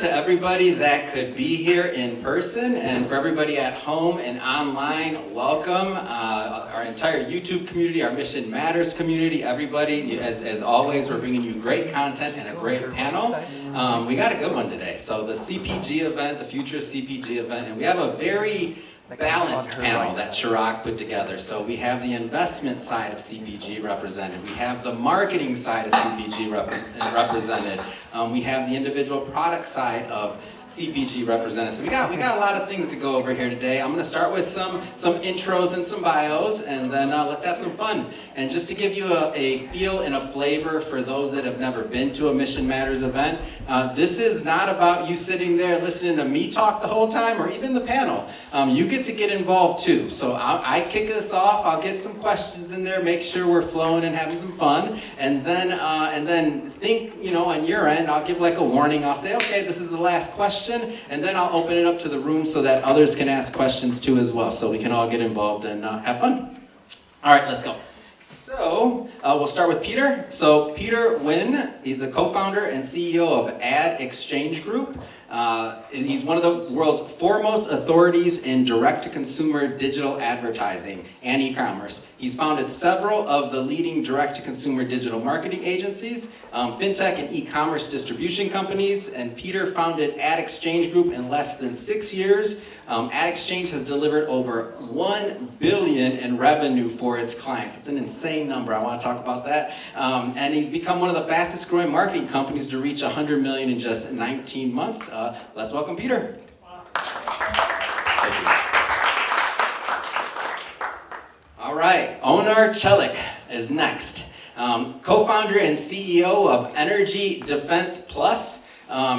to everybody that could be here in person, and for everybody at home and online, welcome. Our entire YouTube community, our Mission Matters community, everybody, as always, we're bringing you great content and a great panel. We got a good one today. So the CPG event, the Future CPG event, and we have a very balanced panel that Chirag put together. So we have the investment side of CPG represented. We have the marketing side of CPG represented. We have the individual product side of CPG represented. So we got a lot of things to go over here today. I'm going to start with some intros and some bios, and then let's have some fun. And just to give you a feel and a flavor for those that have never been to a Mission Matters event, this is not about you sitting there listening to me talk the whole time, or even the panel. You get to get involved too. So I kick this off. I'll get some questions in there, make sure we're flowing and having some fun, and then think, on your end, I'll give like a warning. I'll say, okay, this is the last question, and then I'll open it up to the room so that others can ask questions too as well, so we can all get involved and have fun. All right, let's go. So we'll start with Peter. So Peter Nguyen, he's a co-founder and CEO of Ad Exchange Group. He's one of the world's foremost authorities in direct-to-consumer digital advertising and e-commerce. He's founded several of the leading direct-to-consumer digital marketing agencies, fintech and e-commerce distribution companies, and Peter founded Ad Exchange Group in less than 6 years. Ad Exchange has delivered over $1 billion in revenue for its clients. It's an insane number. I want to talk about that. And he's become one of the fastest growing marketing companies to reach $100 million in just 19 months. Let's welcome Peter. Thank you. All right, Onur Çelik is next. Co-founder and CEO of Energy Defense Plus.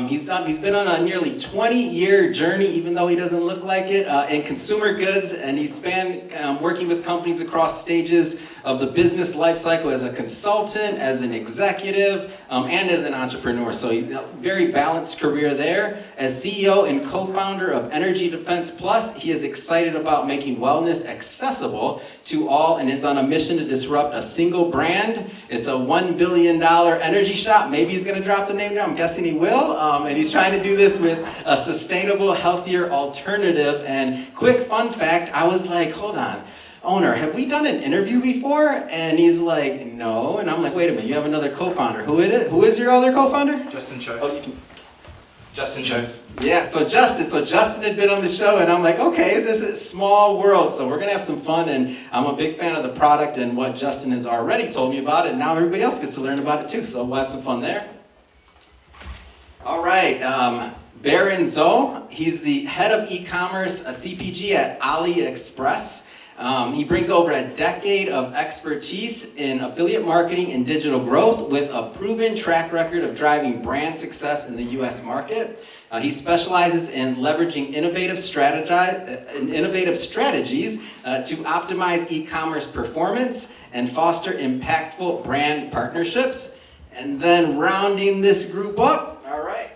He's been on a nearly 20-year journey, even though he doesn't look like it, in consumer goods, and he's spanned working with companies across stages of the business life cycle as a consultant, as an executive, and as an entrepreneur. So he's a very balanced career there. As CEO and co-founder of Energy Defense Plus, he is excited about making wellness accessible to all and is on a mission to disrupt a single brand. It's a $1 billion energy shop. Maybe he's going to drop the name down. I'm guessing he will. And he's trying to do this with a sustainable, healthier alternative. And quick fun fact, I was like, hold on, Onur, have we done an interview before? And he's like, no. And I'm like, wait a minute, you have another co-founder. Who is your other co-founder? Justin Choice. Oh, Justin Choice. Yeah, so Justin had been on the show, and I'm like, okay, this is small world, so we're gonna have some fun, and I'm a big fan of the product and what Justin has already told me about it, and now everybody else gets to learn about it too, so we'll have some fun there. All right, Barron Zuo, he's the head of e-commerce, a CPG at AliExpress. He brings over a decade of expertise in affiliate marketing and digital growth with a proven track record of driving brand success in the US market. He specializes in leveraging innovative strategies to optimize e-commerce performance and foster impactful brand partnerships. And then rounding this group up, all right,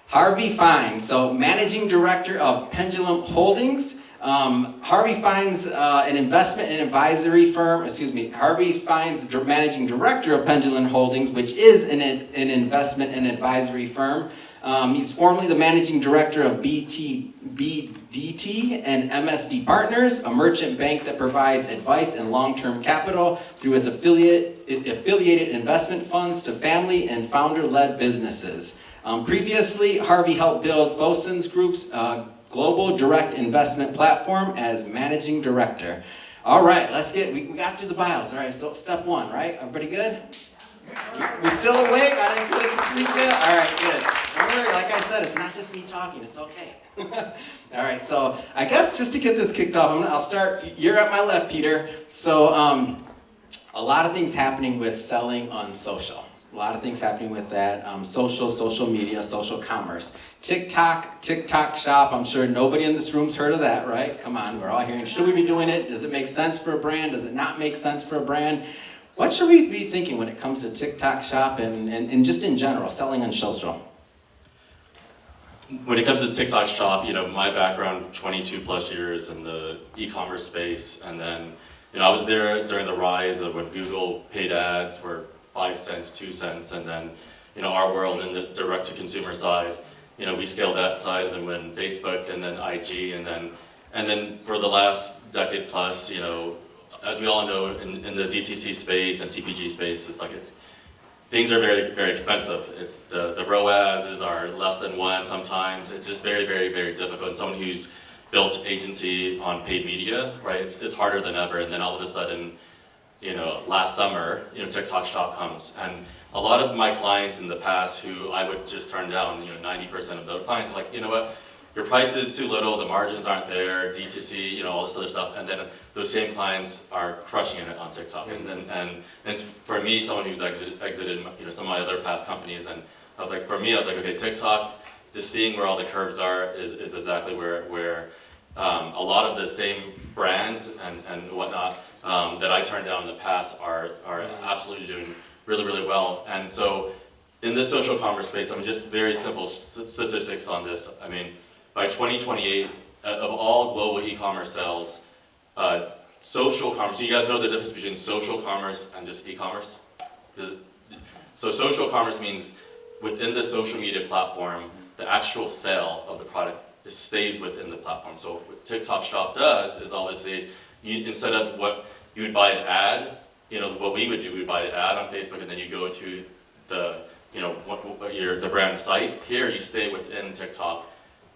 Harvey Fine, so managing director of Pendulum Holdings. Harvey Fine's an investment and advisory firm, Harvey Fine's the managing director of Pendulum Holdings, which is an investment and advisory firm. He's formerly the managing director of BDT and MSD Partners, a merchant bank that provides advice and long-term capital through its affiliated investment funds to family and founder-led businesses. Previously, Harvey helped build Fosun's Group's global direct investment platform as managing director. All right, we got through the bios. All right, so step one, right? Everybody good? We still awake? I didn't put us to sleep yet? All right, good. Don't worry, like I said, it's not just me talking, it's okay. All right, so I guess just to get this kicked off, I'll start, you're at my left, Peter. So a lot of things happening with selling on social. A lot of things happening with that, social media, social commerce. TikTok shop, I'm sure nobody in this room's heard of that, right? Come on, we're all hearing, should we be doing it? Does it make sense for a brand? Does it not make sense for a brand? What should we be thinking when it comes to TikTok shop and just in general, selling on social? When it comes to TikTok shop, my background, 22 plus years in the e-commerce space, and then, I was there during the rise of when Google paid ads were 5 cents, 2 cents, and then, our world in the direct-to-consumer side. We scaled that side, and then went Facebook, and then IG, and then for the last decade plus, as we all know, in the DTC space and CPG space, things are very, very expensive. It's the ROASs are less than 1 sometimes. It's just very, very, very difficult. And someone who's built agency on paid media, right? It's harder than ever. And then all of a sudden, last summer, TikTok Shop comes, and a lot of my clients in the past who I would just turn down, 90% of those clients are like, you know what, your price is too little, the margins aren't there, D2C, all this other stuff, and then those same clients are crushing it on TikTok. And it's for me, someone who's exited, some of my other past companies, and I was like, okay, TikTok, just seeing where all the curves are is exactly where a lot of the same brands and whatnot that I turned down in the past are absolutely doing really, really well. And so in this social commerce space, just very simple statistics on this. By 2028, of all global e-commerce sales, social commerce, so you guys know the difference between social commerce and just e-commerce? So social commerce means within the social media platform, the actual sale of the product stays within the platform. So what TikTok Shop does is obviously, instead of what you would buy an ad, what we would do, we would buy an ad on Facebook, and then you go to the, the brand site. Here, you stay within TikTok,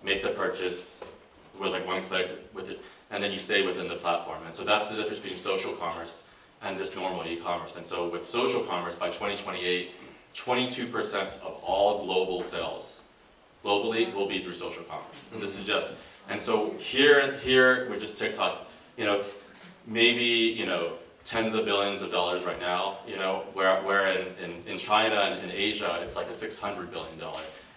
make the purchase with like one click with it, and then you stay within the platform. And so that's the difference between social commerce and just normal e-commerce. And so with social commerce, by 2028, 22% of all global sales globally will be through social commerce. And this is just, and so here with just TikTok, it's maybe, tens of billions of dollars right now, where in China and in Asia, it's like a $600 billion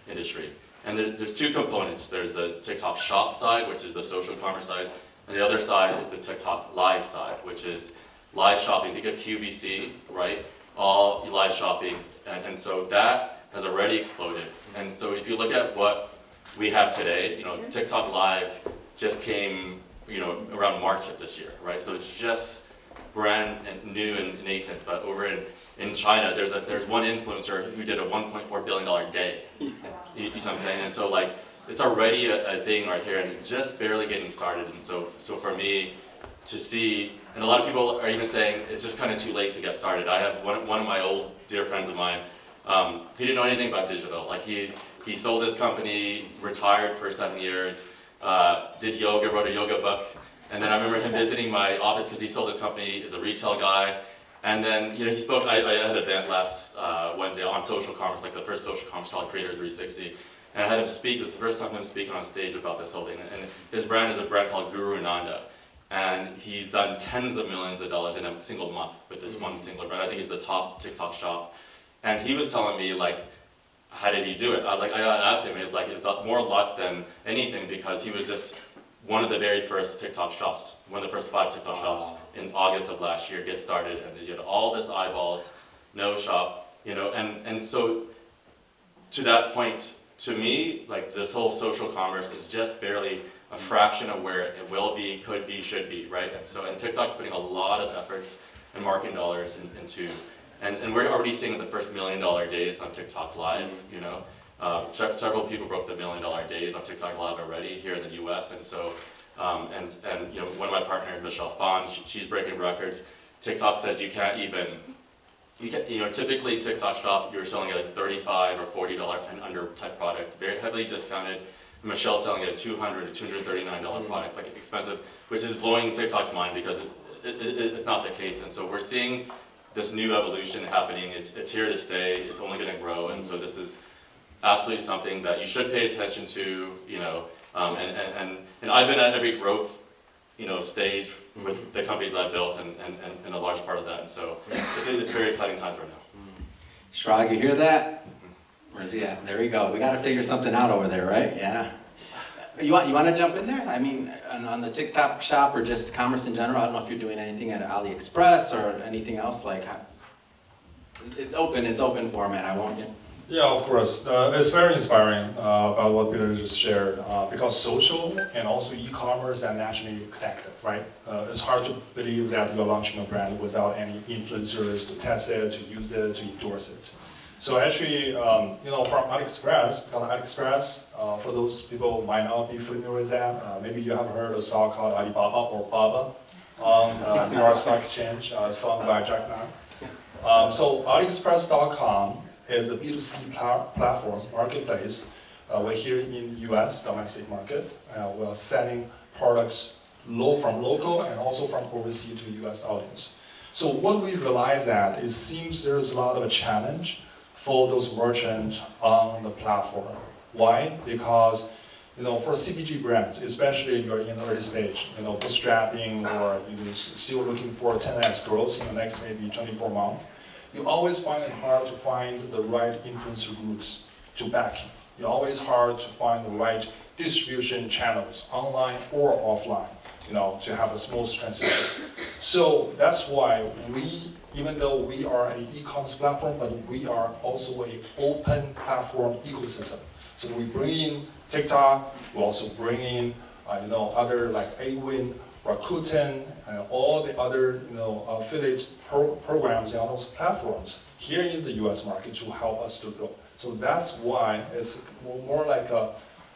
industry. And there's two components. There's the TikTok Shop side, which is the social commerce side, and the other side is the TikTok Live side, which is live shopping. Think of QVC, right? All live shopping, and so that has already exploded. And so if you look at what we have today, TikTok Live just came, around March of this year, right? So it's just brand and new and nascent. But over in China, there's one influencer who did a $1.4 billion day. You see what I'm saying? And so it's already a thing right here, and it's just barely getting started. And so for me to see, and a lot of people are even saying it's just kind of too late to get started. I have one of my old dear friends of mine. He didn't know anything about digital. He sold his company, retired for 7 years, did yoga, wrote a yoga book. And then I remember him visiting my office because he sold his company as a retail guy. And then, he spoke, I had an event last Wednesday on social commerce, like the first social commerce called Creator 360. And I had him speak, this is the first time him speaking on stage about this whole thing. And his brand is a brand called Guru Nanda. And he's done tens of millions of dollars in a single month with this one single brand. I think he's the top TikTok shop. And he was telling me, how did he do it? I was like, I gotta ask him. He's like, it's more luck than anything, because he was just one of the very first TikTok shops, one of the first 5 TikTok shops in August of last year get started, and they did all this eyeballs, no shop, and so to that point, to me, this whole social commerce is just barely a fraction of where it will be, could be, should be, right? And TikTok's putting a lot of efforts and marketing dollars into, and we're already seeing the first $1 million days on TikTok Live, several people broke the $1 million days on TikTok Live already here in the US, and so, one of my partners, Michelle Fon, she's breaking records. TikTok says you can't even, typically TikTok Shop, you're selling a $35 or $40 and under type product, very heavily discounted. Michelle's selling a $200 to $239 products, expensive, which is blowing TikTok's mind because it's not the case. And so we're seeing this new evolution happening. It's here to stay. It's only going to grow. And so this is absolutely something that you should pay attention to. And I've been at every growth, stage with the companies I've built, and a large part of that. And so it's very exciting times right now. Shrag, you hear that? Where's he at? There we go. We got to figure something out over there, right? Yeah. You want to jump in there? On the TikTok shop or just commerce in general. I don't know if you're doing anything at AliExpress or anything else It's open format. I won't. Yeah, of course. It's very inspiring about what Peter just shared, because social and also e-commerce are naturally connected, right? It's hard to believe that you're launching a brand without any influencers to test it, to use it, to endorse it. So actually, from AliExpress, because AliExpress, for those people who might not be familiar with that, maybe you have heard a stock called Alibaba or Baba on New York Stock Exchange. It's founded by Jack Ma. So AliExpress.com is a B2C platform, marketplace. We're here in the US, domestic market. We're selling products from local and also from overseas to US audience. So what we realize that it seems there's a lot of a challenge for those merchants on the platform. Why? Because for CPG brands, especially you're in early stage, bootstrapping or you're still looking for 10x growth in the next maybe 24 months, you always find it hard to find the right influencer groups to back you. It's always hard to find the right distribution channels, online or offline, to have a smooth transition. So that's why even though we are an e-commerce platform, but we are also an open platform ecosystem. So we bring in TikTok, we also bring in other like Awin, Rakuten, and all the other affiliate programs on those platforms here in the US market to help us to grow. So that's why it's more like a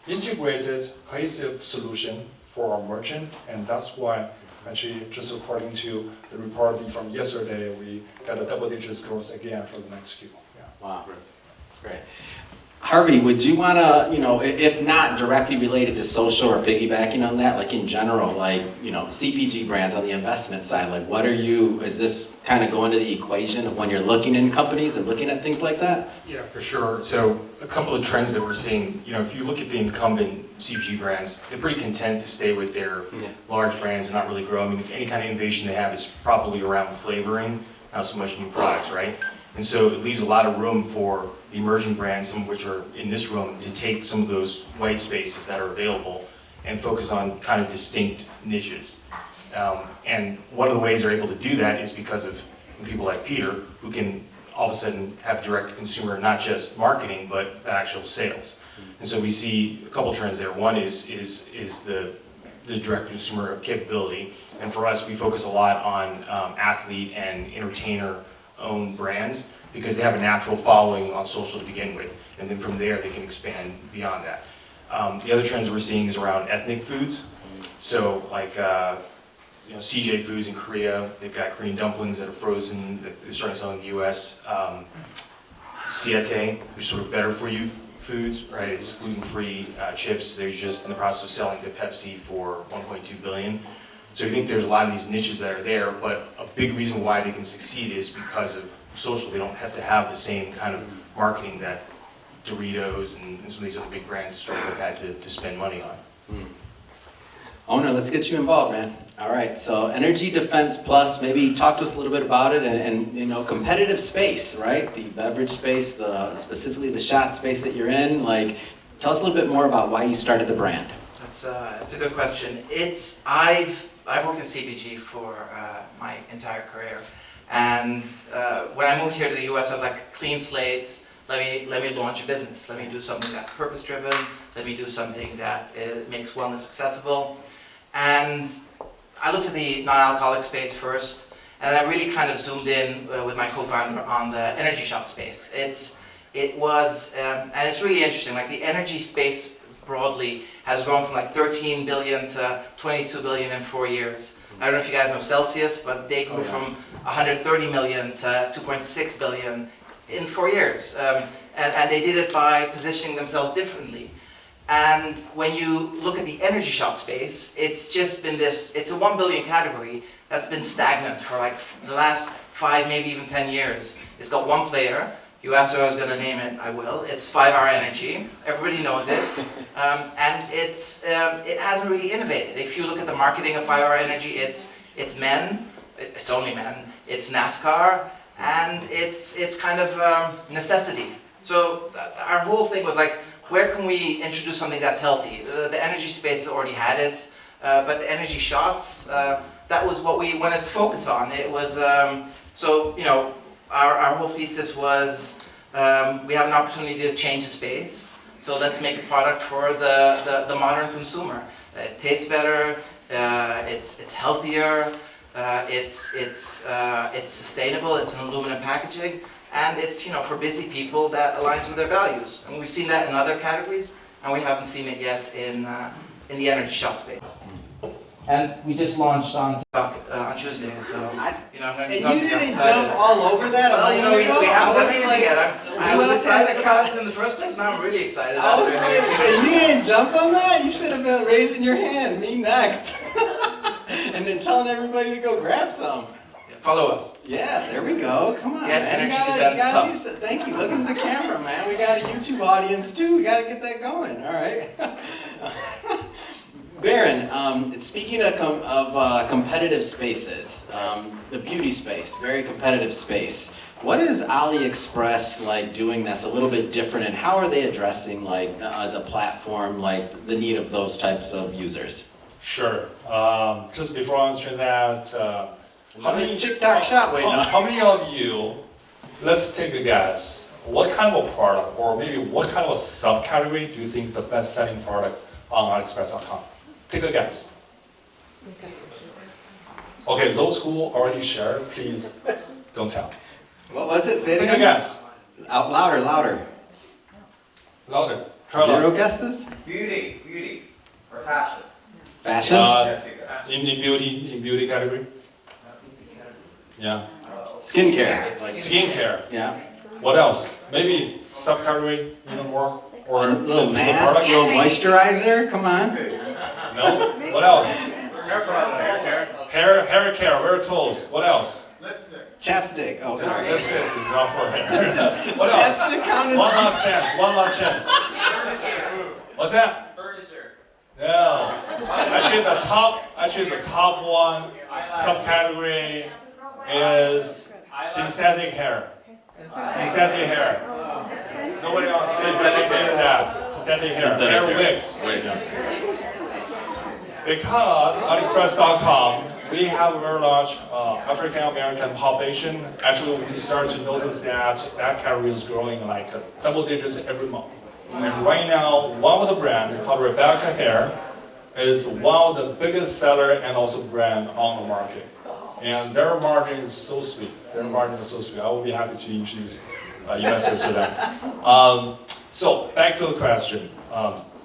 integrated, cohesive solution for our merchant, and that's why actually just according to the report from yesterday, we got a double-digit growth again for the next Q. Yeah. Wow, great. Harvey, would you want to, if not directly related to social or piggybacking on that, like in general, like, CPG brands on the investment side, like is this kind of going to the equation of when you're looking in companies and looking at things like that? Yeah, for sure. So a couple of trends that we're seeing, if you look at the incumbent CPG brands, they're pretty content to stay with their large brands and not really grow. I mean, any kind of innovation they have is probably around flavoring, not so much new products, right? And so it leaves a lot of room for the emerging brands, some of which are in this room, to take some of those white spaces that are available and focus on kind of distinct niches. And one of the ways they're able to do that is because of people like Peter, who can all of a sudden have direct to consumer, not just marketing, but actual sales. And so we see a couple trends there. One is the direct to consumer capability. And for us, we focus a lot on athlete and entertainer own brands because they have a natural following on social to begin with, and then from there they can expand beyond that. The other trends we're seeing is around ethnic foods. So like CJ Foods in Korea, they've got Korean dumplings that are frozen that they're starting to sell in the US. Siete, which is sort of better for you foods, right? It's gluten-free chips. They're just in the process of selling to Pepsi for $1.2 billion. So I think there's a lot of these niches that are there, but a big reason why they can succeed is because of social. They don't have to have the same kind of marketing that Doritos and some of these other big brands historically have had to spend money on. Onur, let's get you involved, man. All right, so Energy Defense Plus, maybe talk to us a little bit about it and competitive space, right? The beverage space, specifically the shot space that you're in. Like, tell us a little bit more about why you started the brand. That's a good question. I've worked in CPG for my entire career, and when I moved here to the US, I was like, clean slates. Let me launch a business. Let me do something that's purpose-driven. Let me do something that makes wellness accessible. And I looked at the non-alcoholic space first, and I really kind of zoomed in with my co-founder on the energy shop space. And it's really interesting. Like the energy space broadly has grown from like 13 billion to 22 billion in 4 years. I don't know if you guys know Celsius, but they grew from 130 million to 2.6 billion in 4 years. And they did it by positioning themselves differently. And when you look at the energy shop space, it's just been it's a 1 billion category that's been stagnant for like the last 5, maybe even 10 years. It's got one player. You asked if I was going to name it, I will. It's 5-Hour Energy. Everybody knows it. And it hasn't really innovated. If you look at the marketing of 5-Hour Energy, it's men, it's only men, it's NASCAR, and it's kind of necessity. So our whole thing was like, where can we introduce something that's healthy? The energy space already had it, but energy shots, that was what we wanted to focus on. It was, our whole thesis was, we have an opportunity to change the space, so let's make a product for the modern consumer. It tastes better, it's healthier, it's sustainable, it's in aluminum packaging, and it's, you know, for busy people that aligns with their values. And we've seen that in other categories, and we haven't seen it yet in the energy shop space. And we just launched on TikTok on Tuesday, so, you know, I'm going to be And talking you about didn't excited. jump all over that a Well, you know, moment ago? we I haven't was done anything like, yet. I who was else has excited a about it in the first place, now I'm really excited I was about like, it. and you didn't jump on that? You should have been raising your hand, me next. And then telling everybody to go grab some. Follow us. Yeah, there we go. Come on, Get man. energy You gotta defense be, thank you. Look at the camera, man. We got a YouTube audience too. We gotta get that going. All right. Barron, speaking of competitive spaces, the beauty space, very competitive space. What is AliExpress like doing that's a little bit different, and how are they addressing, like, as a platform, like the need of those types of users? Sure. Just before answering that, how many TikTok shop? Wait, no. how many of you? Let's take a guess. What kind of a product, or maybe what kind of a subcategory do you think is the best-selling product on AliExpress.com? Take a guess. Okay, those who already shared, please don't tell. What was it? Say it Take a again. guess. Out louder, louder. Louder. Try Zero louder. guesses? Beauty, or fashion. Fashion? Yes, you go. In beauty category. Yeah. Skincare. Like, Skincare. yeah. What else? Maybe subcategory, even more, or A little the mask, a product? little moisturizer. Come on. No. What else? Hair care. Hair care. Very close. What else? Lipstick. Chapstick. Oh, sorry. That's this is not for hair. Does What else? chapstick count as? One last chance. One last chance. What's that? Furniture. No. Actually, the top one subcategory is synthetic hair. Synthetic hair. Nobody else synthetic that. Synthetic hair. Hair wigs. Because AliExpress.com, we have a very large African American population. Actually, we started to notice that category is growing like double digits every month. And right now, one of the brands called Rebecca Hair is one of the biggest seller and also brand on the market. And their margin is so sweet. Their margin is so sweet. I will be happy to introduce investors to them. So back to the question.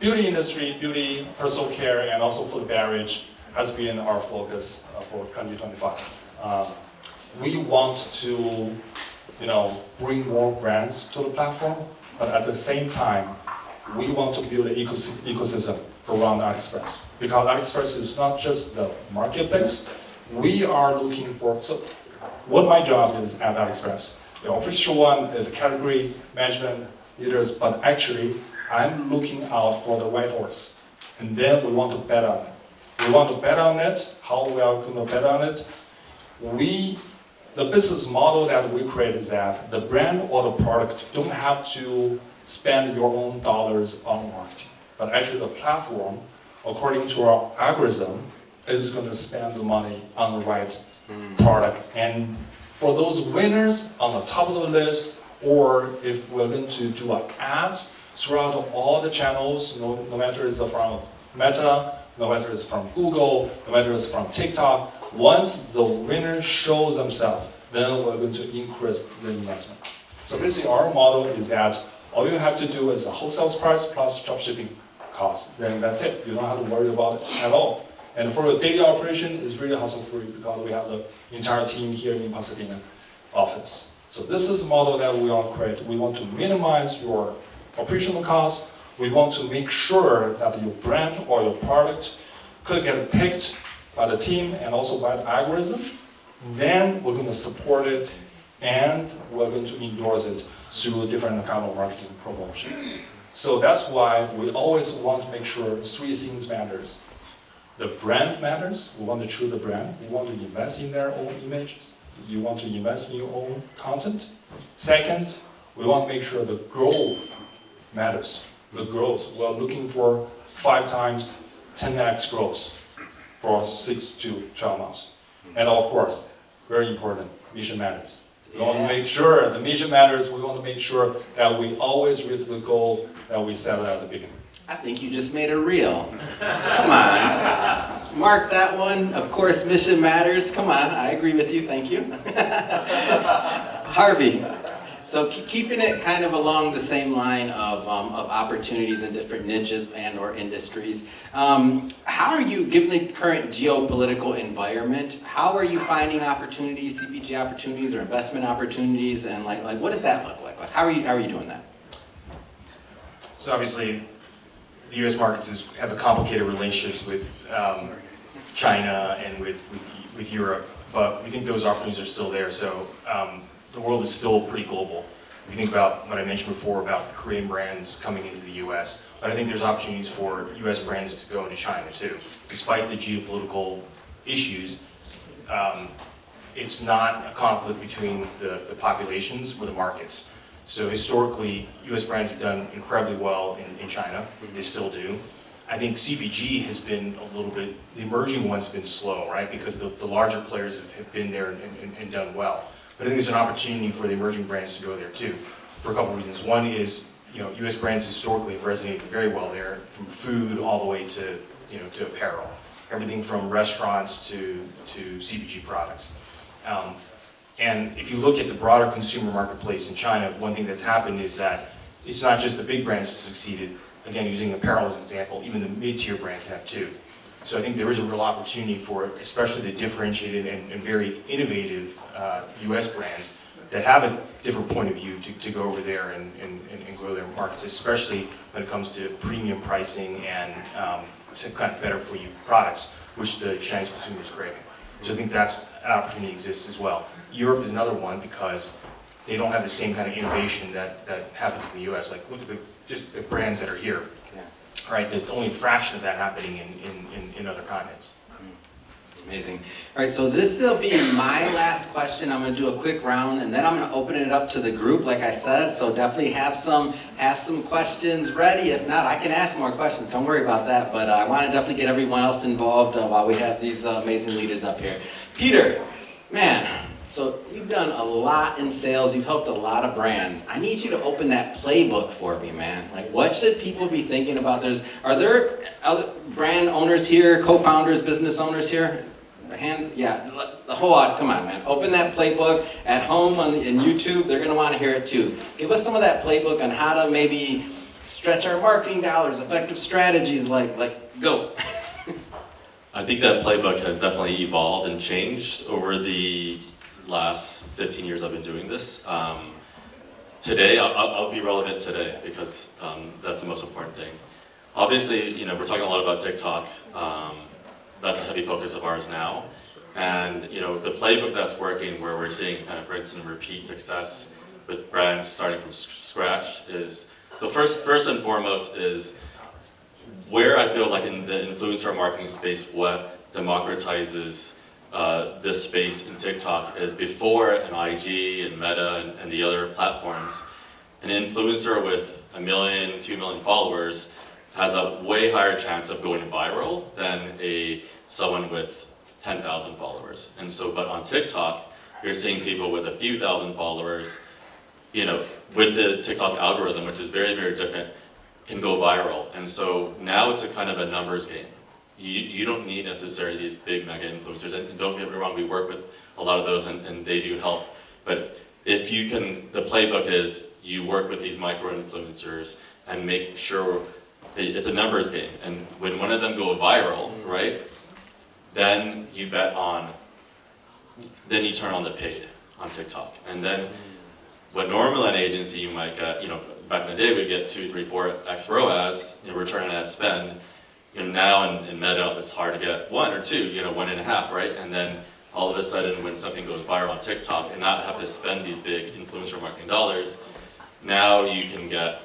Beauty industry, beauty, personal care, and also food and beverage has been our focus for 2025. We want to, bring more brands to the platform, but at the same time, we want to build an ecosystem around AliExpress. Because AliExpress is not just the marketplace. We are looking for, so what my job is at AliExpress. The official one is category management leaders, but actually, I'm looking out for the white horse. And then we want to bet on it. We want to bet on it. How we are going to bet on it? The business model that we create is that the brand or the product don't have to spend your own dollars on marketing. But actually the platform, according to our algorithm, is going to spend the money on the right product. And for those winners on the top of the list, or if we're going to do ads throughout all the channels, no matter it's from Meta, no matter it's from Google, no matter it's from TikTok, once the winner shows themselves, then we're going to increase the investment. So basically our model is that all you have to do is a wholesale price plus dropshipping cost. Then that's it. You don't have to worry about it at all. And for a daily operation, it's really hassle-free because we have the entire team here in Pasadena office. So this is the model that we want to create. We want to minimize your operational costs. We want to make sure that your brand or your product could get picked by the team and also by the algorithm. Then we're going to support it and we're going to endorse it through different kind of marketing promotion. So that's why we always want to make sure three things matters. The brand matters. We want to choose the brand. We want to invest in their own images. You want to invest in your own content. Second, we want to make sure the growth matters. The growth, we're looking for 5 times 10x growth for 6 to 12 months. And of course, very important, mission matters. We want to make sure the mission matters. We want to make sure that we always reach the goal that we set at the beginning. I think you just made it real. Come on. Mark that one. Of course, mission matters. Come on, I agree with you. Thank you. Harvey, So keeping it kind of along the same line of opportunities in different niches and or industries, how are you, given the current geopolitical environment, how are you finding opportunities, CPG opportunities or investment opportunities, and like what does that look like? Like how are you doing that? So obviously, the U.S. markets have a complicated relationships with China and with Europe, but we think those opportunities are still there. So the world is still pretty global. If you think about what I mentioned before about the Korean brands coming into the U.S., but I think there's opportunities for U.S. brands to go into China too. Despite the geopolitical issues, it's not a conflict between the populations or the markets. So historically, U.S. brands have done incredibly well in China. They still do. I think CPG has been a little bit, the emerging ones have been slow, right? Because the larger players have been there and done well. But I think there's an opportunity for the emerging brands to go there too, for a couple of reasons. One is, U.S. brands historically have resonated very well there, from food all the way to, to apparel. Everything from restaurants to CPG products. And if you look at the broader consumer marketplace in China, one thing that's happened is that it's not just the big brands that succeeded. Again, using apparel as an example, even the mid-tier brands have too. So I think there is a real opportunity for especially the differentiated and very innovative U.S. brands that have a different point of view to go over there and grow their markets, especially when it comes to premium pricing and some kind of better for you products, which the Chinese consumer is craving. So I think that's an opportunity exists as well. Europe is another one because they don't have the same kind of innovation that happens in the U.S. Like look at just the brands that are here. Yeah. Right, there's only a fraction of that happening in other continents. Amazing. All right, so this will be my last question. I'm going to do a quick round, and then I'm going to open it up to the group, like I said. So definitely have some questions ready. If not, I can ask more questions. Don't worry about that. But I want to definitely get everyone else involved while we have these amazing leaders up here. Peter, man. So you've done a lot in sales, you've helped a lot of brands. I need you to open that playbook for me, man. Like what should people be thinking about? Are there other brand owners here, co-founders, business owners here? Hands, yeah, the whole lot, come on, man. Open that playbook at home in YouTube, they're gonna wanna hear it too. Give us some of that playbook on how to maybe stretch our marketing dollars, effective strategies, like go. I think that playbook has definitely evolved and changed over the last 15 years I've been doing this. Today, I'll be relevant today because that's the most important thing. Obviously, we're talking a lot about TikTok. That's a heavy focus of ours now. And the playbook that's working where we're seeing kind of rinse and repeat success with brands starting from scratch is, so first and foremost is where I feel like in the influencer marketing space, what democratizes this space in TikTok is before an IG and Meta and the other platforms, an influencer with 1 million, 2 million followers has a way higher chance of going viral than someone with 10,000 followers. And so, but on TikTok, you're seeing people with a few thousand followers, with the TikTok algorithm, which is very, very different, can go viral. And so now it's a kind of a numbers game. You don't need necessarily these big mega influencers, and don't get me wrong, we work with a lot of those and they do help. But if you can, the playbook is you work with these micro influencers and make sure it's a numbers game. And when one of them go viral, right, then you bet on, then you turn on the paid on TikTok. And then what normally an agency you might get, back in the day we'd get 2, 3, 4x ROAS, return on ad spend. Now in Meta, it's hard to get 1 or 2, 1.5, right? And then all of a sudden, when something goes viral on TikTok and not have to spend these big influencer marketing dollars, now you can get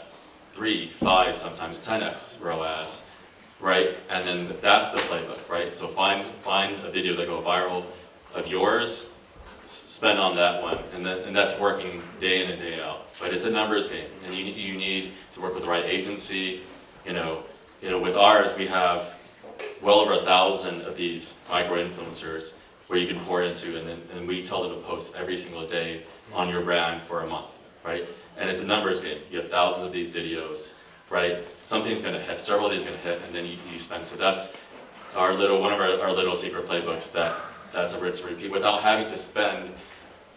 3, 5, sometimes 10x ROAS, right? And then that's the playbook, right? So find a video that go viral of yours, spend on that one, and that's working day in and day out. But it's a numbers game, and you need to work with the right agency, with ours, we have well over 1,000 of these micro-influencers where you can pour into, and we tell them to post every single day on your brand for a month, right? And it's a numbers game. You have thousands of these videos, right? Something's gonna hit, several of these are gonna hit, and then you spend. So that's one of our little secret playbooks that's a rinse and repeat without having to spend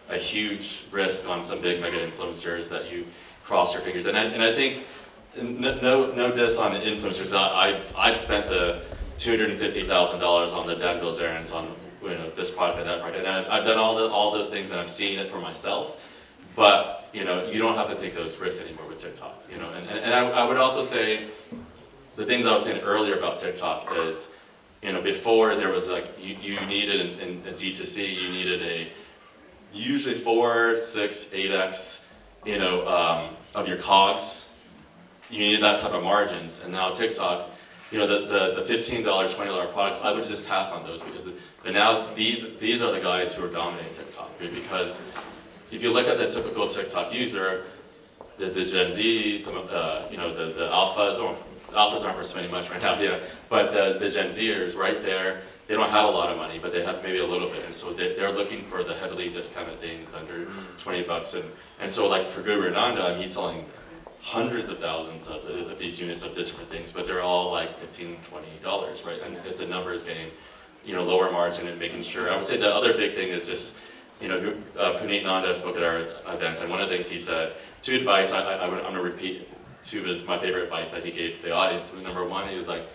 a huge risk on some big mega influencers that you cross your fingers. And I think, no diss on the influencers. I've spent the $250,000 on the Dan Bilzerians on this product and that product, and I've done all those things, and I've seen it for myself. But you don't have to take those risks anymore with TikTok. And I would also say the things I was saying earlier about TikTok is, before there was like you needed in D2C, you needed usually 4, 6, 8x, of your COGS. You needed that type of margins, and now TikTok, the $15, $20 products, I would just pass on those because now these are the guys who are dominating TikTok. Because if you look at the typical TikTok user, the Gen Zs, the alphas, or alphas aren't spending much right now, yeah, but the Gen Zers right there, they don't have a lot of money, but they have maybe a little bit, and so they're looking for the heavily discounted things under $20, and so like for Guru Ananda, he's selling hundreds of thousands of these units of different things, but they're all like $15, $20, right? And it's a numbers game, lower margin and making sure. I would say the other big thing is just, Puneet Nanda spoke at our event, and one of the things he said, two advice, I'm going to repeat two of my favorite advice that he gave the audience. Number one, he was like,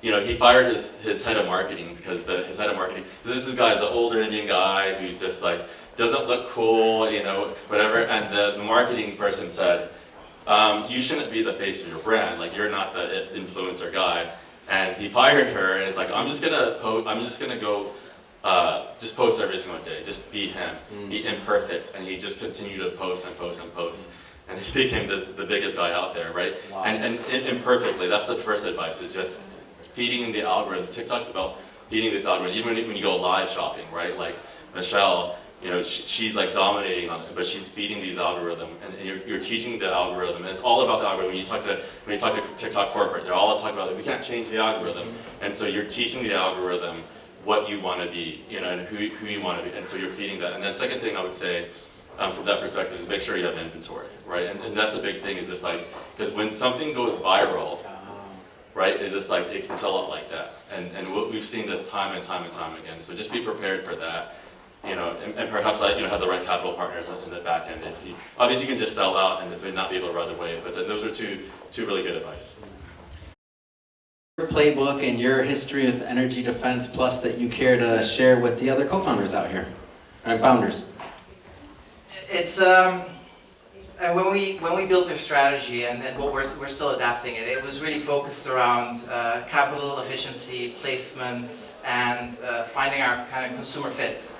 he fired his head of marketing because his head of marketing, this guy's an older Indian guy who's just like, doesn't look cool, whatever. And the marketing person said, you shouldn't be the face of your brand. Like, you're not the influencer guy. And he fired her, and it's like, I'm just gonna go, just post every single day. Just be him, be imperfect. And he just continued to post and post and post. And he became the biggest guy out there, right? Wow. And imperfectly, that's the first advice, is just feeding the algorithm. TikTok's about feeding this algorithm. Even when you go live shopping, right? Like Michelle, she's like dominating on it, but she's feeding these algorithms, and you're teaching the algorithm. And it's all about the algorithm. When you talk to TikTok corporate, they're all talking about that we can't change the algorithm, and so you're teaching the algorithm what you want to be, and who you want to be, and so you're feeding that. And then second thing I would say, from that perspective, is make sure you have inventory, right? And that's a big thing. Is just like, because when something goes viral, right, it's just like it can sell out like that. And we've seen this time and time and time again. So just be prepared for that. And perhaps have the right capital partners in the back end. Obviously, you can just sell out and not be able to ride the wave, but then those are two really good advice. Your playbook and your history with Energy Defense Plus that you care to share with the other co-founders out here, and founders. It's when we built our strategy, and what we're still adapting it. It was really focused around capital efficiency, placements, and finding our kind of consumer fits.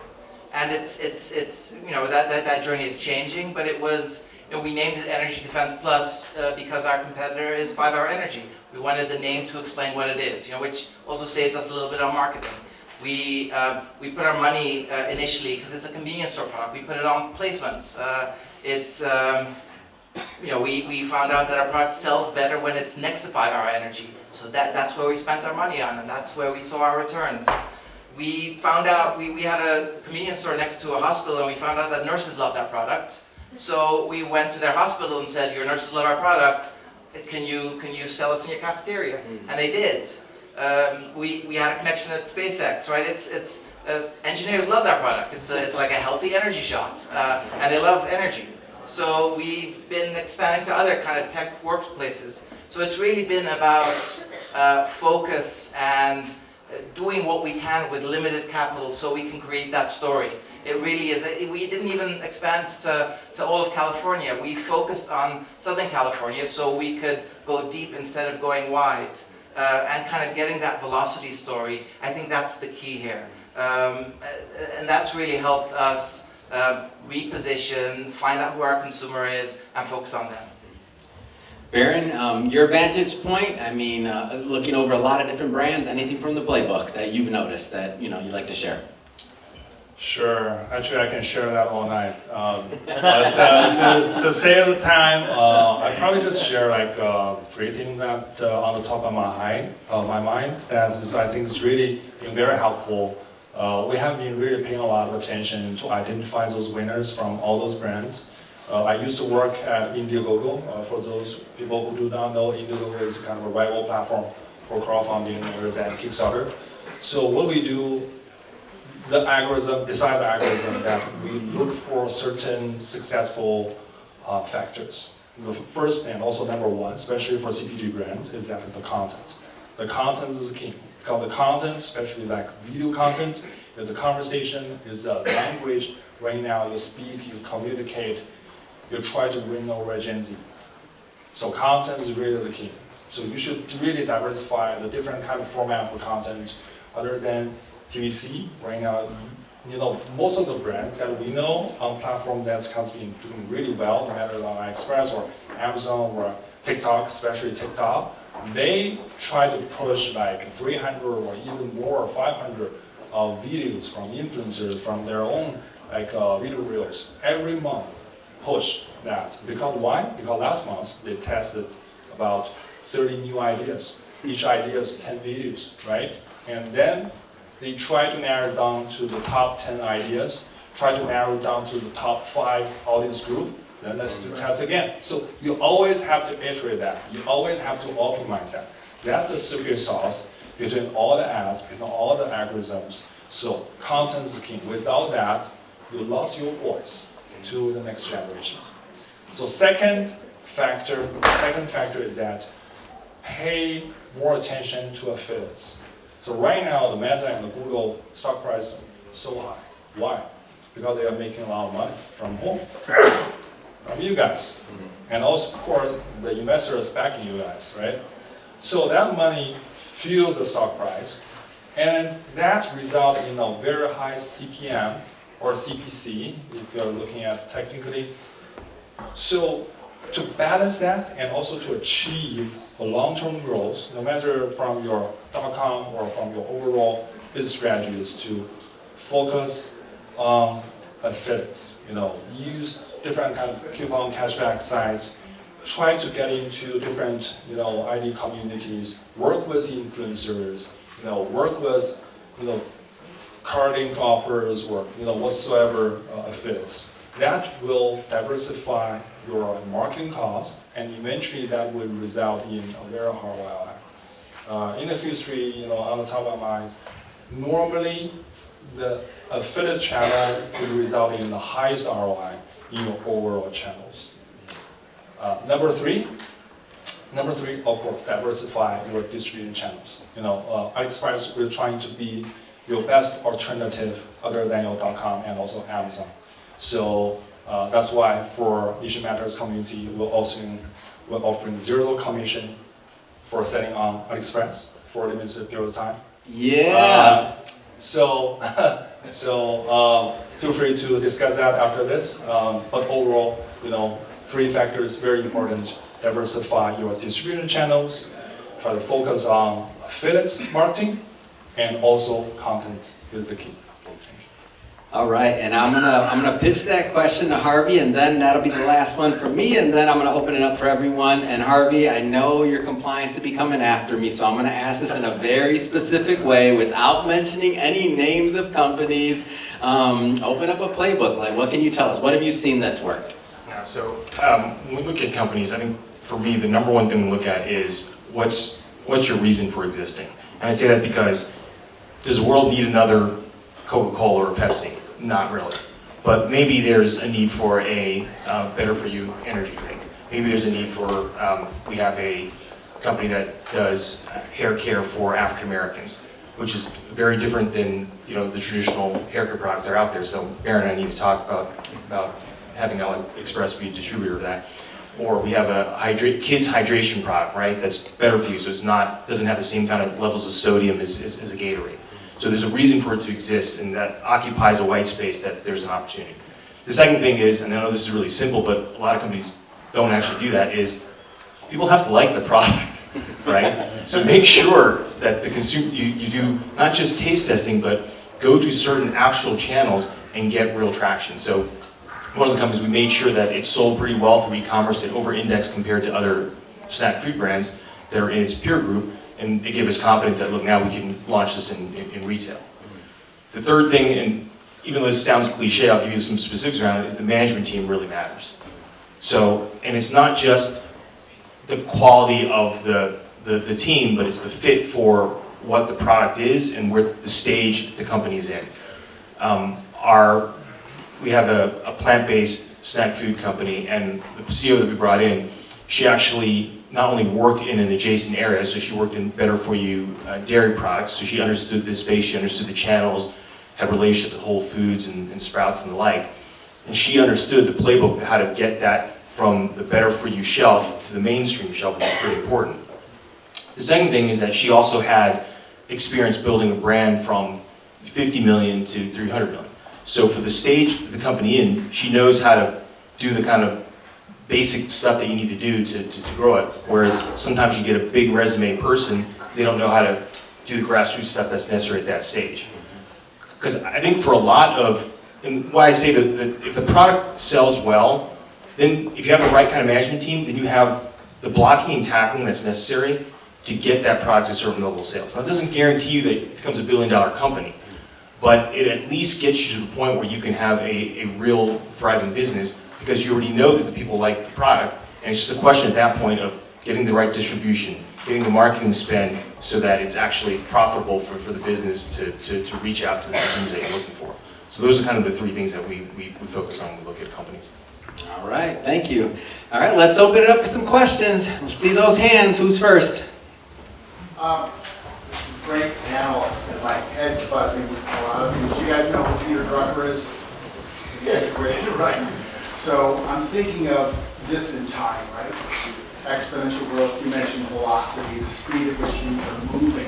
And it's that journey is changing, but it was, we named it Energy Defense Plus because our competitor is 5 Hour Energy. We wanted the name to explain what it is, which also saves us a little bit on marketing. We put our money initially, because it's a convenience store product, we put it on placements. We found out that our product sells better when it's next to 5 Hour Energy. So that's where we spent our money on, and that's where we saw our returns. We found out, we had a convenience store next to a hospital, and we found out that nurses loved our product. So we went to their hospital and said, your nurses love our product, can you sell us in your cafeteria? And they did. We had a connection at SpaceX, right? Engineers loved our product. It's like a healthy energy shot, and they love energy. So we've been expanding to other kind of tech workplaces. So it's really been about focus and doing what we can with limited capital so we can create that story. It really is. We didn't even expand to all of California. We focused on Southern California so we could go deep instead of going wide. And kind of getting that velocity story, I think that's the key here. And that's really helped us reposition, find out who our consumer is, and focus on them. Barron, your vantage point, looking over a lot of different brands, anything from the playbook that you've noticed that you'd like to share? Sure. Actually, I can share that all night. But to save the time, I probably just share like 3 things that on the top of my mind that is, I think is really very helpful. We have been really paying a lot of attention to identify those winners from all those brands. I used to work at Indiegogo. For those people who do not know, Indiegogo is kind of a rival platform for crowdfunding and Kickstarter. So what we do the algorithm, beside the algorithm, that we look for certain successful factors. The first and also number one, especially for CPG brands, is that the content. The content is king. Because the content, especially like video content, is a conversation, is a language. Right now, you speak, you communicate, you try to win over Gen Z. So content is really the key. So you should really diversify the different kind of format for content other than TVC. Right now, you know, most of the brands that we know on platform that has been doing really well, no matter on AliExpress or Amazon or TikTok, especially TikTok, they try to push like 300 or even more, 500 videos from influencers from their own like video reels every month. Push that. Because why? Because last month they tested about 30 new ideas. Each idea is 10 videos, right? And then they try to narrow it down to the top 10 ideas, try to narrow it down to the top 5 audience group, then let's do test again. So you always have to iterate that. You always have to optimize that. That's the secret sauce between all the ads, between all the algorithms. So content is the key. Without that, you lost your voice to the next generation. So second factor is that pay more attention to affiliates. So right now, the Meta and the Google stock price is so high. Why? Because they are making a lot of money from whom? From you guys. And also, of course, the investors backing you guys, right? So that money fuels the stock price, and that results in a very high CPM or CPC, if you're looking at technically. So to balance that and also to achieve a long-term growth, no matter from your .com or from your overall business strategy, is to focus on affiliates. You know, use different kind of coupon cashback sites, try to get into different, you know, ID communities, work with influencers, you know, work with, you know, carding offers or, you know, whatsoever affiliates. That will diversify your marketing costs, and eventually that will result in a very high ROI. In the history, you know, on the top of my mind, normally the affiliate channel will result in the highest ROI in your overall channels. Number three, of course, diversify your distribution channels. You know, AliExpress, we're trying to be your best alternative other than your .com and also Amazon. So that's why for Niche Matters community, we're offering zero commission for selling on AliExpress for a limited period of time. Yeah. So feel free to discuss that after this. But overall, you know, 3 factors very important: diversify your distribution channels, try to focus on affiliate marketing, and also content is the key. All right, and I'm gonna pitch that question to Harvey, and then that'll be the last one for me, and then I'm gonna open it up for everyone. And Harvey, I know your compliance will be coming after me, so I'm gonna ask this in a very specific way, without mentioning any names of companies. Open up a playbook. Like, what can you tell us? What have you seen that's worked? Yeah, so when we look at companies, I think for me the number one thing to look at is what's your reason for existing. And I say that because does the world need another Coca-Cola or Pepsi? Not really. But maybe there's a need for a better for you energy drink. Maybe there's a need for, we have a company that does hair care for African Americans, which is very different than, you know, the traditional hair care products that are out there. So Barron and I need to talk about having AliExpress be a distributor of that. Or we have a kids hydration product, right? That's better for you, so it's not, doesn't have the same kind of levels of sodium as a Gatorade. So there's a reason for it to exist, and that occupies a white space that there's an opportunity. The second thing is, and I know this is really simple, but a lot of companies don't actually do that, is people have to like the product, right? So make sure that the consumer, you do not just taste testing, but go to certain actual channels and get real traction. So one of the companies, we made sure that it sold pretty well through e-commerce. It over-indexed compared to other snack food brands that are in its peer group, and it gave us confidence that, look, now we can launch this in retail. The third thing, and even though this sounds cliche, I'll give you some specifics around it, is the management team really matters. So, and it's not just the quality of the team, but it's the fit for what the product is and where the stage the company's in. we have a plant-based snack food company, and the CEO that we brought in, she actually not only worked in an adjacent area, so she worked in better for you dairy products, so she understood this space, she understood the channels, had relationships with Whole Foods and Sprouts and the like, and she understood the playbook how to get that from the better for you shelf to the mainstream shelf, which is pretty important. The second thing is that she also had experience building a brand from 50 million to 300 million. So for the stage of the company in, she knows how to do the kind of basic stuff that you need to do to grow it. Whereas sometimes you get a big resume person, they don't know how to do the grassroots stuff that's necessary at that stage. Because I think for a lot of, and why I say that if the product sells well, then if you have the right kind of management team, then you have the blocking and tackling that's necessary to get that product to a certain level of sales. Now, it doesn't guarantee you that it becomes a billion-dollar company, but it at least gets you to the point where you can have a real thriving business because you already know that the people like the product, and it's just a question at that point of getting the right distribution, getting the marketing spend so that it's actually profitable for the business to reach out to the consumers that you're looking for. So those are kind of the three things that we focus on when we look at companies. All right, thank you. All right, let's open it up for some questions. Let's see those hands. Who's first? Great panel, and my head's buzzing with a lot of things. Do you guys know who Peter Drucker is? You guys are great, right? So I'm thinking of distant time, right? Exponential growth, you mentioned velocity, the speed at which things are moving.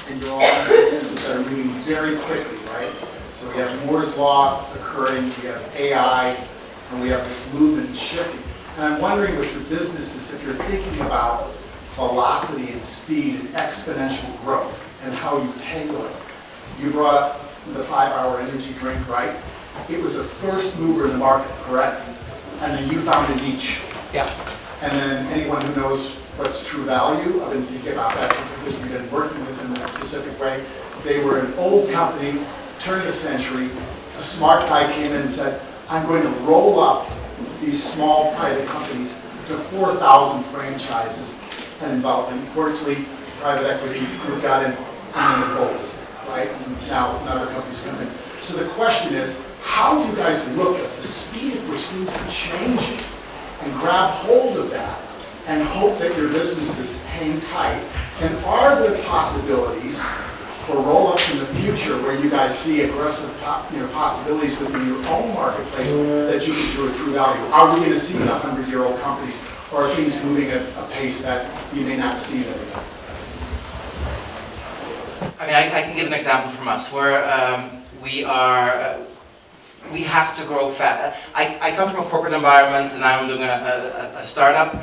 And you're all in businesses that are moving very quickly, right? So we have Moore's Law occurring, we have AI, and we have this movement shifting. And I'm wondering with your businesses, if you're thinking about velocity and speed and exponential growth and how you tangle it. You brought up the 5-hour energy drink, right? It was a first mover in the market, correct? And then you found a niche. Yeah. And then anyone who knows what's true value, I've been thinking about that because we've been working with them in a specific way. They were an old company, turn of the century. A smart guy came in and said, I'm going to roll up these small private companies to 4,000 franchises and involvement. Unfortunately, private equity group got in and then it folded, right? And now other companies come in. So the question is, how do you guys look at the speed at which things are changing and grab hold of that and hope that your businesses hang tight? And are there possibilities for roll-ups in the future where you guys see aggressive possibilities within your own marketplace that you can do a true value? Are we going to see the 100-year-old companies, or are things moving at a pace that you may not see them again? I mean, I can give an example from us where we have to grow fast. I come from a corporate environment and now I'm doing a startup.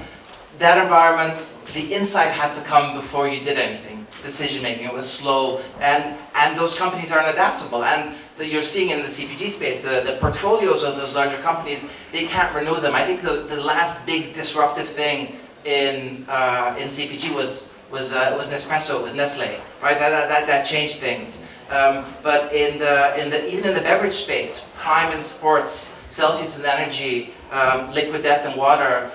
That environment, the insight had to come before you did anything. Decision making, it was slow, and those companies aren't adaptable. And you're seeing in the CPG space, the portfolios of those larger companies, they can't renew them. I think the last big disruptive thing in CPG was Nespresso with Nestle, right? That changed things. But even in the beverage space, Prime in sports, Celsius in energy, Liquid Death and water,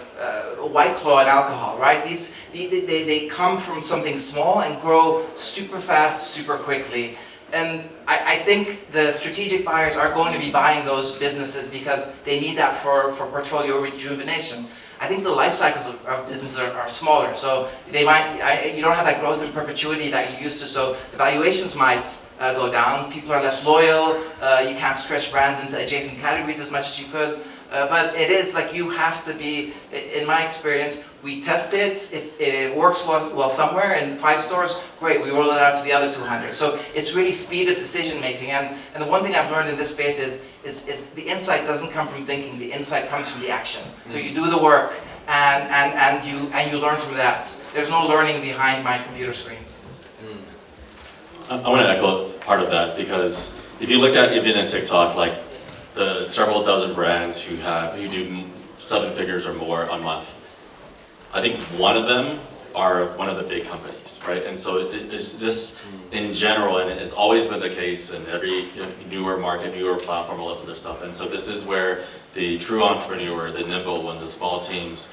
White Claw and alcohol, right? They come from something small and grow super fast, super quickly. And I think the strategic buyers are going to be buying those businesses because they need that for portfolio rejuvenation. I think the life cycles of businesses are smaller, so you don't have that growth in perpetuity that you used to, so the valuations might go down, people are less loyal, you can't stretch brands into adjacent categories as much as you could. But it is like you have to be, in my experience, we test it, if it works well somewhere, in 5 stores, great, we roll it out to the other 200. So it's really speed of decision making, and the one thing I've learned in this space is the insight doesn't come from thinking, the insight comes from the action. So you do the work, and you learn from that. There's no learning behind my computer screen. I want to echo part of that, because if you look at even in TikTok, like the several dozen brands who do 7 figures or more a month, I think one of them are one of the big companies, right? And so it's just in general, and it's always been the case in every newer market, newer platform, all this other stuff. And so this is where the true entrepreneur, the nimble ones, the small teams,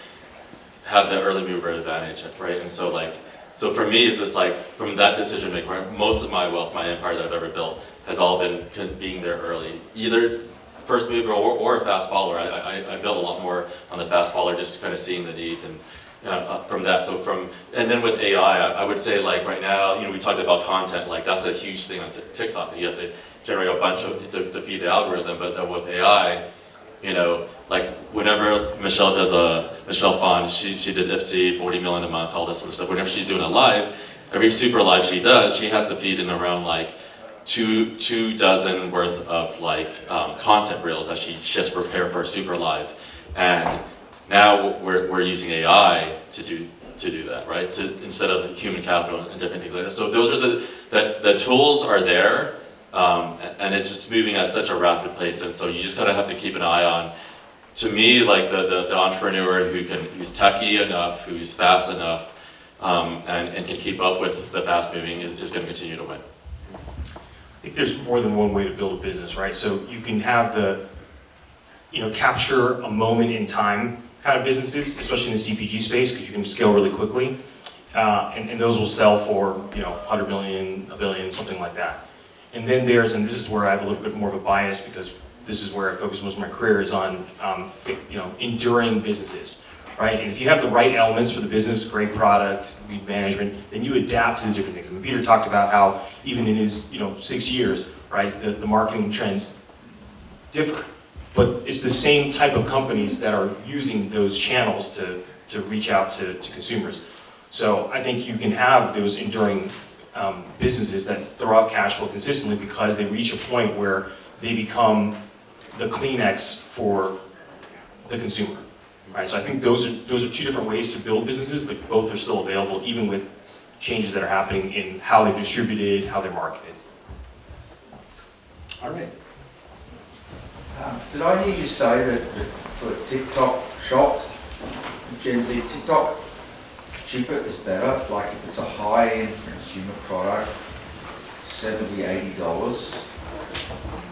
have the early mover advantage, right? And so So for me, it's just like, from that decision making, right, most of my wealth, my empire that I've ever built, has all been being there early. Either first mover or a fast follower. I built a lot more on the fast follower, just kind of seeing the needs and from that. So and then with AI, I would say like right now, we talked about content, like that's a huge thing on TikTok. You have to generate a bunch of, to feed the algorithm, but then with AI, like whenever Michelle Fine, she did Ipsy, 40 million a month, all this sort of stuff. Whenever she's doing a live, every super live she does, she has to feed in around like two dozen worth of like content reels that she just prepared for a super live. And now we're using AI to do that, right? Instead of human capital and different things like that. So those are the tools are there, and it's just moving at such a rapid pace. And so you just kind of have to keep an eye on. To me, like the entrepreneur who's techy enough, who's fast enough, and can keep up with the fast moving is going to continue to win. I think there's more than one way to build a business, right? So you can have capture a moment in time kind of businesses, especially in the CPG space, because you can scale really quickly. And those will sell for, 100 million, $1 billion, something like that. And then and this is where I have a little bit more of a bias because this is where I focus most of my career is on, enduring businesses, right? And if you have the right elements for the business, great product, lead management, then you adapt to the different things. And Peter talked about how even in his, 6 years, right, the marketing trends differ. But it's the same type of companies that are using those channels to reach out to consumers. So I think you can have those enduring businesses that throw off cash flow consistently because they reach a point where they become the Kleenex for the consumer. Right, so I think those are two different ways to build businesses, but both are still available, even with changes that are happening in how they're distributed, how they're marketed. All right. Did I hear you say that for TikTok shops, Gen Z, TikTok cheaper is better? Like if it's a high-end consumer product, $70, $80,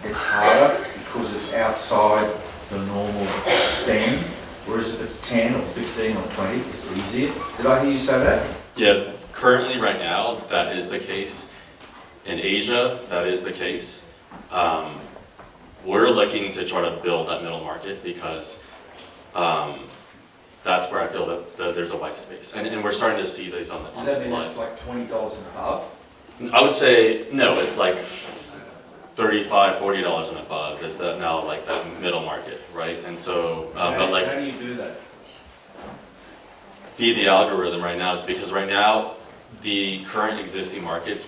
it's harder because it's outside the normal spend. Whereas if it's 10 or 15 or 20, it's easier. Did I hear you say that? Yeah, currently right now, that is the case. In Asia, that is the case. We're looking to try to build that middle market because that's where I feel that there's a white space. And we're starting to see these on the slides. Does that mean it's like $20 and above? I would say, no, it's like $35, $40 and above is now like that middle market, right? And so, but like, how do you do that? Feed the algorithm right now is because right now the current existing markets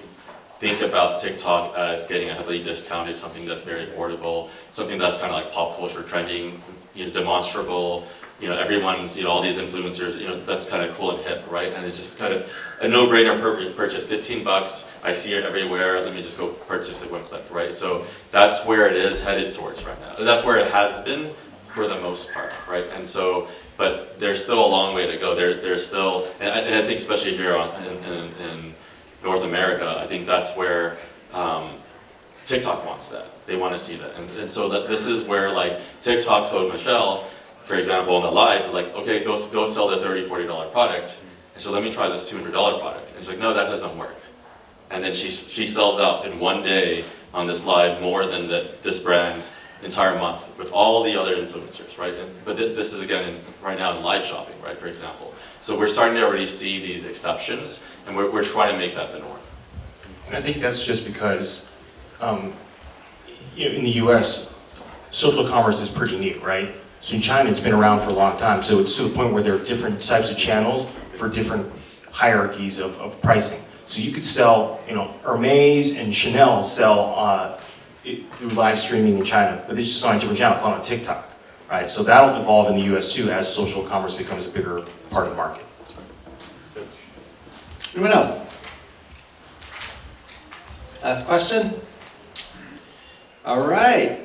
think about TikTok as getting a heavily discounted, something that's very affordable, something that's kind of like pop culture trending, demonstrable. Everyone's, all these influencers, that's kind of cool and hip, right? And it's just kind of a no-brainer purchase. $15, I see it everywhere, let me just go purchase it one click, right? So that's where it is headed towards right now. That's where it has been for the most part, right? And so, but there's still a long way to go. There's still, and I think especially here in North America, I think that's where TikTok wants that. They want to see that. And so this is where like TikTok told Michelle, for example, in the live, is like, okay, go sell the $30, $40 product. And so let me try this $200 product. And she's like, no, that doesn't work. And then she sells out in one day on this live more than this brand's entire month with all the other influencers, right? But this is again right now in live shopping, right? For example. So we're starting to already see these exceptions, and we're trying to make that the norm. And I think that's just because, in the U.S., social commerce is pretty new, right? So in China, it's been around for a long time. So it's to the point where there are different types of channels for different hierarchies of pricing. So you could sell, Hermes and Chanel sell through live streaming in China, but they just on different channels, not on TikTok, right? So that'll evolve in the U.S. too as social commerce becomes a bigger part of the market. Anyone else? Last question? All right.